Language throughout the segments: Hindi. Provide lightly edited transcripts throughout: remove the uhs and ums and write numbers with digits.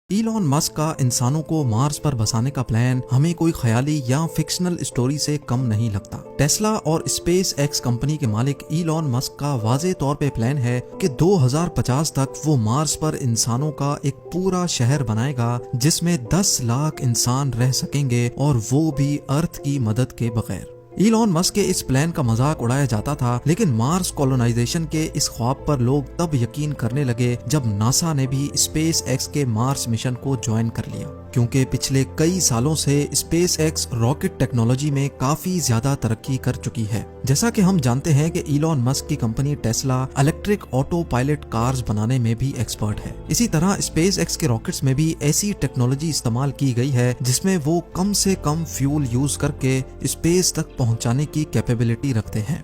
इलॉन मस्क का इंसानों को मार्स पर बसाने का प्लान हमें कोई ख्याली या फिक्शनल स्टोरी से कम नहीं लगता। टेस्ला और स्पेस एक्स कंपनी के मालिक इलॉन मस्क का वाज़े तौर पे प्लान है कि 2050 तक वो मार्स पर इंसानों का एक पूरा शहर बनाएगा जिसमें 10 लाख इंसान रह सकेंगे और वो भी अर्थ की मदद के बगैर। इलॉन मस्क के इस प्लान का मजाक उड़ाया जाता था, लेकिन मार्स कॉलोनाइजेशन के इस ख्वाब पर लोग तब यकीन करने लगे जब नासा ने भी स्पेस एक्स के मार्स मिशन को ज्वाइन कर लिया। क्योंकि पिछले कई सालों से स्पेस एक्स रॉकेट टेक्नोलॉजी में काफी ज्यादा तरक्की कर चुकी है। जैसा कि हम जानते हैं कि इलॉन मस्क की company Tesla electric auto pilot cars बनाने में भी एक्सपर्ट है। इसी तरह स्पेस एक्स के रॉकेट्स में भी ऐसी टेक्नोलॉजी इस्तेमाल की गई है जिसमें वो कम से कम फ्यूल यूज करके स्पेस तक पहुंचाने की कैपेबिलिटी रखते हैं।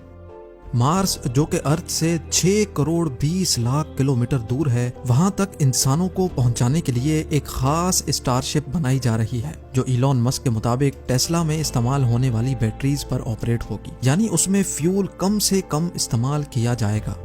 मार्स, जो कि अर्थ से 6 करोड़ 20 लाख किलोमीटर दूर है, वहां तक इंसानों को पहुंचाने के लिए एक खास स्टारशिप बनाई जा रही है जो इलॉन मस्क के मुताबिक टेस्ला में इस्तेमाल होने वाली बैटरीज पर ऑपरेट होगी, यानी उसमें फ्यूल कम से कम इस्तेमाल किया जाएगा।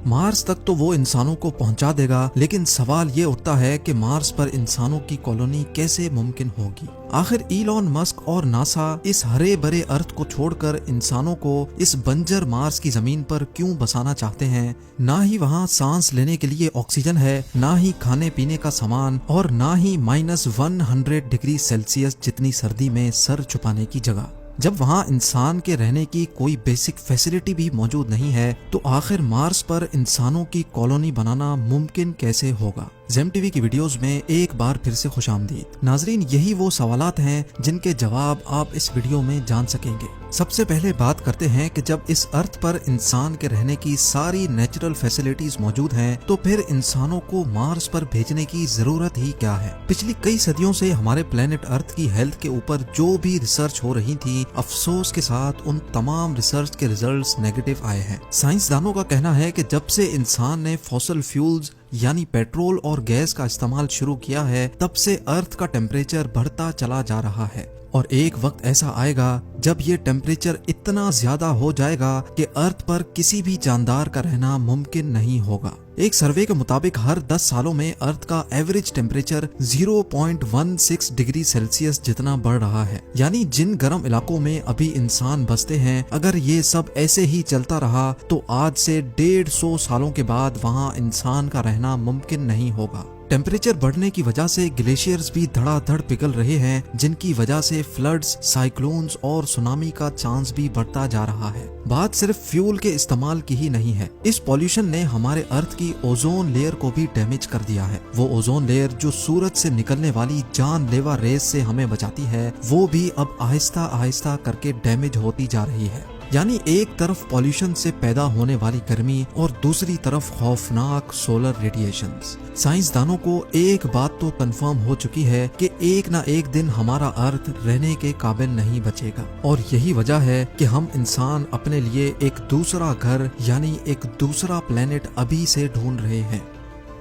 मार्स तक तो वो इंसानों को पहुंचा देगा, लेकिन सवाल ये उठता है कि मार्स पर इंसानों की कॉलोनी कैसे मुमकिन होगी। आखिर इलॉन मस्क और नासा इस हरे भरे अर्थ को छोड़कर इंसानों को इस बंजर मार्स की जमीन पर क्यों बसाना चाहते हैं? ना ही वहाँ सांस लेने के लिए ऑक्सीजन है, ना ही खाने पीने का सामान, और ना ही -100 डिग्री सेल्सियस जितनी सर्दी में सर छुपाने की जगह। जब वहाँ इंसान के रहने की कोई बेसिक फैसिलिटी भी मौजूद नहीं है, तो आखिर मार्स पर इंसानों की कॉलोनी बनाना मुमकिन कैसे होगा? जेम टीवी की वीडियोस में एक बार फिर से खुशामदीद। नाजरीन, यही वो सवालात हैं जिनके जवाब आप इस वीडियो में जान सकेंगे। सबसे पहले बात करते हैं कि जब इस अर्थ पर इंसान के रहने की सारी नेचुरल फैसिलिटीज मौजूद हैं, तो फिर इंसानों को मार्स पर भेजने की जरूरत ही क्या है? पिछली कई सदियों से हमारे प्लेनेट अर्थ की हेल्थ के ऊपर जो भी रिसर्च हो रही थी, अफसोस के साथ उन तमाम रिसर्च के रिजल्ट्स नेगेटिव आए हैं। साइंसदानों का कहना है कि जब से इंसान ने फॉसिल फ्यूल्स यानी पेट्रोल और गैस का इस्तेमाल शुरू किया है, तब से अर्थ का टेम्परेचर बढ़ता चला जा रहा है, और एक वक्त ऐसा आएगा जब ये टेम्परेचर इतना ज्यादा हो जाएगा कि अर्थ पर किसी भी जानदार का रहना मुमकिन नहीं होगा। एक सर्वे के मुताबिक हर 10 सालों में अर्थ का एवरेज टेम्परेचर 0.16 डिग्री सेल्सियस जितना बढ़ रहा है। यानी जिन गर्म इलाकों में अभी इंसान बसते हैं, अगर ये सब ऐसे ही चलता रहा तो आज से 150 सालों के बाद वहाँ इंसान का रहना मुमकिन नहीं होगा। टेम्परेचर बढ़ने की वजह से ग्लेशियर्स भी धड़ाधड़ पिघल रहे हैं, जिनकी वजह से फ्लड्स, साइक्लोन्स और सुनामी का चांस भी बढ़ता जा रहा है। बात सिर्फ फ्यूल के इस्तेमाल की ही नहीं है। इस पॉल्यूशन ने हमारे अर्थ की ओजोन लेयर को भी डैमेज कर दिया है। वो ओजोन लेयर जो सूरज से निकलने वाली जानलेवा रेस से हमें बचाती है, वो भी अब आहिस्ता आहिस्ता करके डैमेज होती जा रही है। यानी एक तरफ पॉल्यूशन से पैदा होने वाली गर्मी और दूसरी तरफ खौफनाक सोलर रेडिएशंस। साइंसदानों को एक बात तो कंफर्म हो चुकी है कि एक ना एक दिन हमारा अर्थ रहने के काबिल नहीं बचेगा, और यही वजह है कि हम इंसान अपने लिए एक दूसरा घर यानी एक दूसरा प्लेनेट अभी से ढूंढ रहे हैं।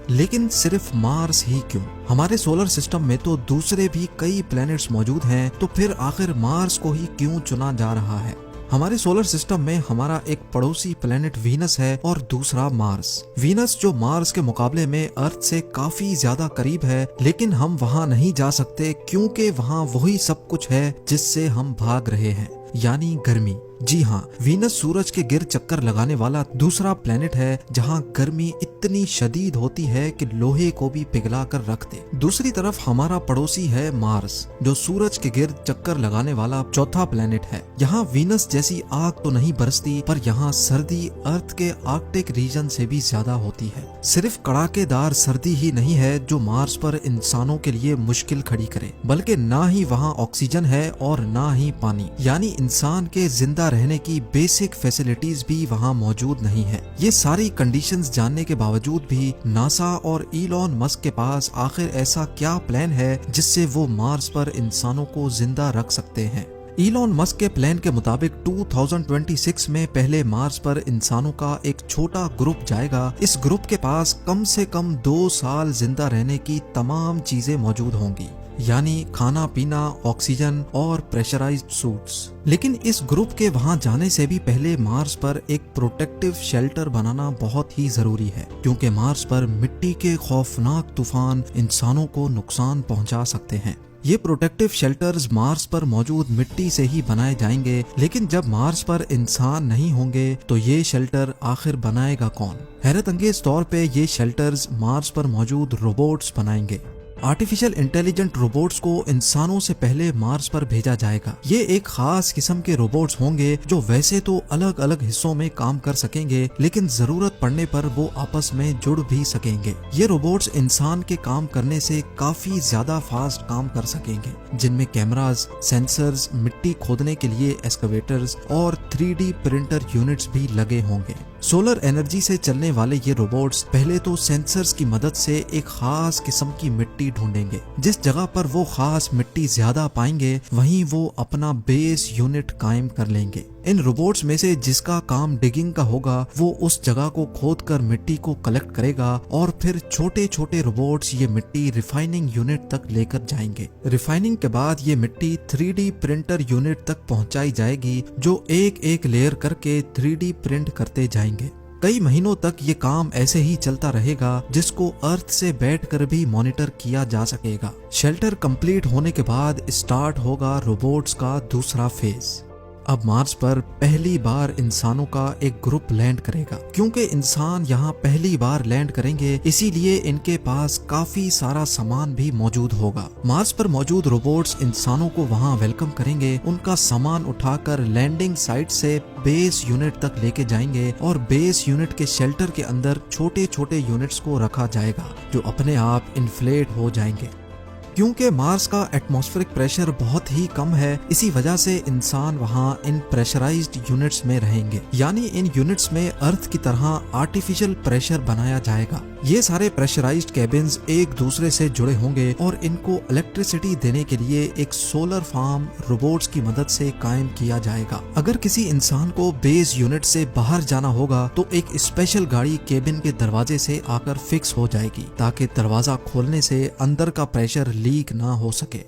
लेकिन सिर्फ मार्स ही क्यों? हमारे सोलर सिस्टम में तो दूसरे भी कई प्लैनेट्स मौजूद हैं, तो फिर आखिर मार्स को ही क्यों चुना जा रहा है? हमारे सोलर सिस्टम में हमारा एक पड़ोसी प्लेनेट वीनस है और दूसरा मार्स। वीनस जो मार्स के मुकाबले में अर्थ से काफी ज्यादा करीब है, लेकिन हम वहां नहीं जा सकते क्योंकि वहां वही सब कुछ है जिससे हम भाग रहे हैं, यानी गर्मी। जी हाँ, वीनस सूरज के गिर चक्कर लगाने वाला दूसरा प्लेनेट है जहाँ गर्मी इतनी शदीद होती है कि लोहे को भी पिघला कर रख दे। दूसरी तरफ हमारा पड़ोसी है मार्स, जो सूरज के गिर चक्कर लगाने वाला चौथा प्लेनेट है। यहाँ वीनस जैसी आग तो नहीं बरसती, पर यहाँ सर्दी अर्थ के आर्कटिक रीजन से भी ज्यादा होती है। सिर्फ कड़ाकेदार सर्दी ही नहीं है जो मार्स पर इंसानों के लिए मुश्किल खड़ी करे, बल्कि ना ही वहाँ ऑक्सीजन है और ना ही पानी, यानी इंसान के जिंदा रहने की बेसिक फैसिलिटीज भी वहाँ मौजूद नहीं है। ये सारी कंडीशंस जानने के बावजूद भी नासा और इलॉन मस्क के पास आखिर ऐसा क्या प्लान है जिससे वो मार्स पर इंसानों को जिंदा रख सकते हैं? इलॉन मस्क के प्लान के मुताबिक 2026 में पहले मार्स पर इंसानों का एक छोटा ग्रुप जाएगा। इस ग्रुप के पास कम से कम 2 साल जिंदा रहने की तमाम चीजें मौजूद होंगी। यानी खाना पीना, ऑक्सीजन और प्रेशराइज्ड सूट्स। लेकिन इस ग्रुप के वहां जाने से भी पहले मार्स पर एक प्रोटेक्टिव शेल्टर बनाना बहुत ही जरूरी है, क्योंकि मार्स पर मिट्टी के खौफनाक तूफान इंसानों को नुकसान पहुंचा सकते हैं। ये प्रोटेक्टिव शेल्टर्स मार्स पर मौजूद मिट्टी से ही बनाए जाएंगे, लेकिन जब मार्स पर इंसान नहीं होंगे तो ये शेल्टर आखिर बनाएगा कौन? हैरत अंगेज तौर पे ये शेल्टर्स मार्स पर मौजूद रोबोट्स बनाएंगे। आर्टिफिशियल इंटेलिजेंट रोबोट्स को इंसानों से पहले मार्स पर भेजा जाएगा। ये एक खास किस्म के रोबोट्स होंगे जो वैसे तो अलग अलग हिस्सों में काम कर सकेंगे, लेकिन जरूरत पड़ने पर वो आपस में जुड़ भी सकेंगे। ये रोबोट्स इंसान के काम करने से काफी ज्यादा फास्ट काम कर सकेंगे, जिनमें कैमरास, सेंसर्स, मिट्टी खोदने के लिए एक्सकवेटर्स और 3D प्रिंटर यूनिट्स भी लगे होंगे। सोलर एनर्जी से चलने वाले ये रोबोट्स पहले तो सेंसर्स की मदद से एक खास किस्म की मिट्टी ढूंढेंगे। जिस जगह पर वो खास मिट्टी ज्यादा पाएंगे वहीं वो अपना बेस यूनिट कायम कर लेंगे। इन रोबोट्स में से जिसका काम डिगिंग का होगा वो उस जगह को खोदकर मिट्टी को कलेक्ट करेगा और फिर छोटे छोटे रोबोट्स ये मिट्टी रिफाइनिंग यूनिट तक लेकर जाएंगे। रिफाइनिंग के बाद ये मिट्टी 3D प्रिंटर यूनिट तक पहुंचाई जाएगी, जो एक एक लेयर करके 3D प्रिंट करते जाएंगे। कई महीनों तक ये काम ऐसे ही चलता रहेगा, जिसको अर्थ से बैठकर भी मॉनिटर किया जा सकेगा। शेल्टर कंप्लीट होने के बाद स्टार्ट होगा रोबोट्स का दूसरा फेज। अब मार्स पर पहली बार इंसानों का एक ग्रुप लैंड करेगा। क्योंकि इंसान यहाँ पहली बार लैंड करेंगे, इसीलिए इनके पास काफी सारा सामान भी मौजूद होगा। मार्स पर मौजूद रोबोट्स इंसानों को वहाँ वेलकम करेंगे, उनका सामान उठाकर लैंडिंग साइट से बेस यूनिट तक लेके जाएंगे और बेस यूनिट के शेल्टर के अंदर छोटे छोटे यूनिट्स को रखा जाएगा, जो अपने आप इन्फ्लेट हो जाएंगे। क्योंकि मार्स का एटमॉस्फेरिक प्रेशर बहुत ही कम है, इसी वजह से इंसान वहाँ इन प्रेशराइज्ड यूनिट्स में रहेंगे। यानी इन यूनिट्स में अर्थ की तरह आर्टिफिशियल प्रेशर बनाया जाएगा। ये सारे प्रेशराइज्ड केबिन्स एक दूसरे से जुड़े होंगे और इनको इलेक्ट्रिसिटी देने के लिए एक सोलर फार्म रोबोट्स की मदद से कायम किया जाएगा। अगर किसी इंसान को बेस यूनिट से बाहर जाना होगा तो एक स्पेशल गाड़ी केबिन के दरवाजे से आकर फिक्स हो जाएगी, ताकि दरवाजा खोलने से अंदर का प्रेशर लीक ना हो सके।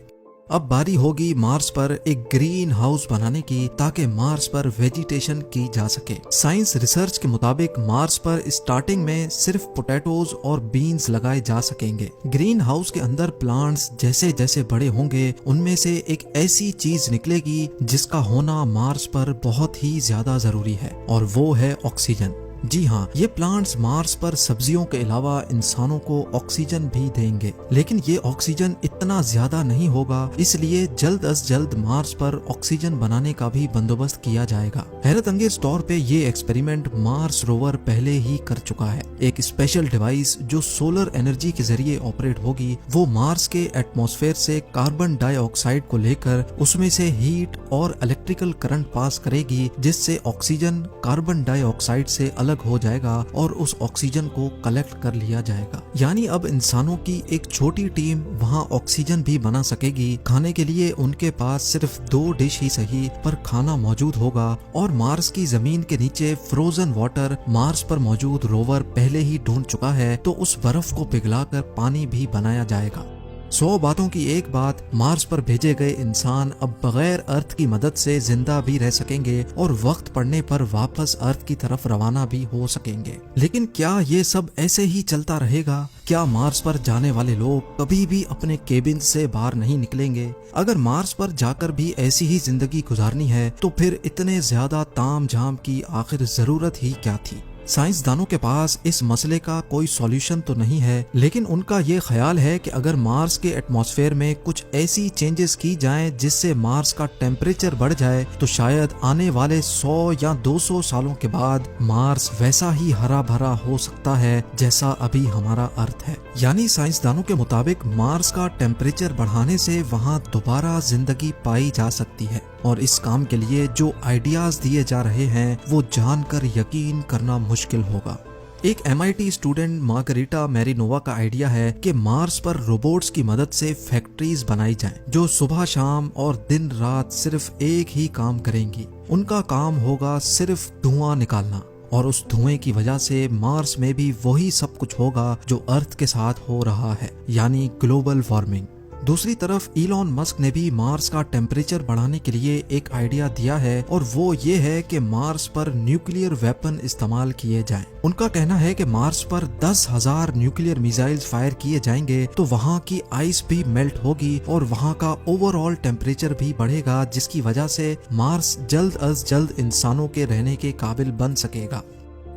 अब बारी होगी मार्स पर एक ग्रीन हाउस बनाने की, ताकि मार्स पर वेजिटेशन की जा सके। साइंस रिसर्च के मुताबिक मार्स पर स्टार्टिंग में सिर्फ पोटैटोज और बीन्स लगाए जा सकेंगे। ग्रीन हाउस के अंदर प्लांट्स जैसे जैसे बड़े होंगे, उनमें से एक ऐसी चीज निकलेगी जिसका होना मार्स पर बहुत ही ज्यादा जरूरी है, और वो है ऑक्सीजन। जी हाँ, ये प्लांट्स मार्स पर सब्जियों के अलावा इंसानों को ऑक्सीजन भी देंगे, लेकिन ये ऑक्सीजन इतना ज्यादा नहीं होगा, इसलिए जल्द अज जल्द मार्स पर ऑक्सीजन बनाने का भी बंदोबस्त किया जाएगा। हैरत अंगेज तौर पे ये एक्सपेरिमेंट मार्स रोवर पहले ही कर चुका है। एक स्पेशल डिवाइस जो सोलर एनर्जी के जरिए ऑपरेट होगी, वो मार्स के एटमॉस्फेयर से कार्बन डाइऑक्साइड को लेकर उसमें से हीट और इलेक्ट्रिकल करंट पास करेगी, जिससे ऑक्सीजन कार्बन डाइऑक्साइड से अलग हो जाएगा और उस ऑक्सीजन को कलेक्ट कर लिया जाएगा। यानी अब इंसानों की एक छोटी टीम वहां ऑक्सीजन भी बना सकेगी। खाने के लिए उनके पास सिर्फ 2 डिश ही सही, पर खाना मौजूद होगा। और मार्स की जमीन के नीचे फ्रोजन वाटर मार्स पर मौजूद रोवर पहले ही ढूंढ चुका है, तो उस बर्फ को पिघलाकर पानी भी बनाया जाएगा। 100 बातों की एक बात, मार्स पर भेजे गए इंसान अब बगैर अर्थ की मदद से जिंदा भी रह सकेंगे और वक्त पड़ने पर वापस अर्थ की तरफ रवाना भी हो सकेंगे। लेकिन क्या ये सब ऐसे ही चलता रहेगा? क्या मार्स पर जाने वाले लोग कभी भी अपने केबिन से बाहर नहीं निकलेंगे? अगर मार्स पर जाकर भी ऐसी ही जिंदगी गुजारनी है, तो फिर इतने ज्यादा ताम झाम की आखिर जरूरत ही क्या थी? साइंसदानों के पास इस मसले का कोई सॉल्यूशन तो नहीं है, लेकिन उनका ये ख्याल है कि अगर मार्स के एटमॉस्फेयर में कुछ ऐसी चेंजेस की जाएं जिससे मार्स का टेम्परेचर बढ़ जाए, तो शायद आने वाले 100 या 200 सालों के बाद मार्स वैसा ही हरा भरा हो सकता है जैसा अभी हमारा अर्थ है। यानी साइंसदानों के मुताबिक मार्स का टेम्परेचर बढ़ाने से वहाँ दोबारा जिंदगी पाई जा सकती है, और इस काम के लिए जो आइडियाज दिए जा रहे हैं वो जानकर यकीन करना मुश्किल होगा। एक MIT स्टूडेंट मार्गरीटा मैरिनोवा का आइडिया है कि मार्स पर रोबोट्स की मदद से फैक्ट्रीज बनाई जाएं, जो सुबह शाम और दिन रात सिर्फ एक ही काम करेंगी। उनका काम होगा सिर्फ धुआं निकालना, और उस धुएं की वजह से मार्स में भी वही सब कुछ होगा जो अर्थ के साथ हो रहा है, यानी ग्लोबल वार्मिंग। दूसरी तरफ इलॉन मस्क ने भी मार्स का टेम्परेचर बढ़ाने के लिए एक आइडिया दिया है और वो ये है कि मार्स पर न्यूक्लियर वेपन इस्तेमाल किए जाएं। उनका कहना है कि मार्स पर 10,000 न्यूक्लियर मिसाइल्स फायर किए जाएंगे तो वहाँ की आइस भी मेल्ट होगी और वहाँ का ओवरऑल टेम्परेचर भी बढ़ेगा, जिसकी वजह से मार्स जल्द अज जल्द इंसानों के रहने के काबिल बन सकेगा।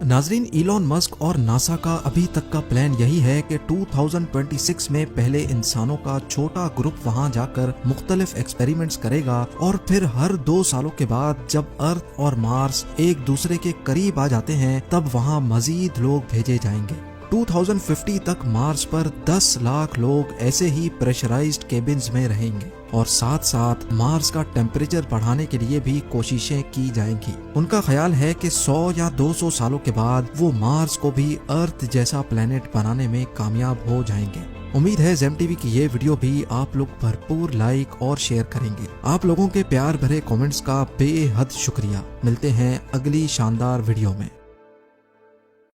नाजरीन, इलॉन मस्क और नासा का अभी तक का प्लान यही है कि 2026 में पहले इंसानों का छोटा ग्रुप वहां जाकर मुख्तलिफ एक्सपेरिमेंट्स करेगा और फिर हर 2 सालों के बाद जब अर्थ और मार्स एक दूसरे के करीब आ जाते हैं तब वहां मजीद लोग भेजे जाएंगे। 2050 तक मार्स पर 10 लाख लोग ऐसे ही प्रेशराइज्ड केबिन्स में रहेंगे और साथ साथ मार्स का टेम्परेचर बढ़ाने के लिए भी कोशिशें की जाएंगी। उनका ख्याल है कि 100 या 200 सालों के बाद वो मार्स को भी अर्थ जैसा प्लेनेट बनाने में कामयाब हो जाएंगे। उम्मीद है ज़ेम टीवी की ये वीडियो भी आप लोग भरपूर लाइक और शेयर करेंगे। आप लोगों के प्यार भरे कमेंट्स का बेहद शुक्रिया। मिलते हैं अगली शानदार वीडियो में।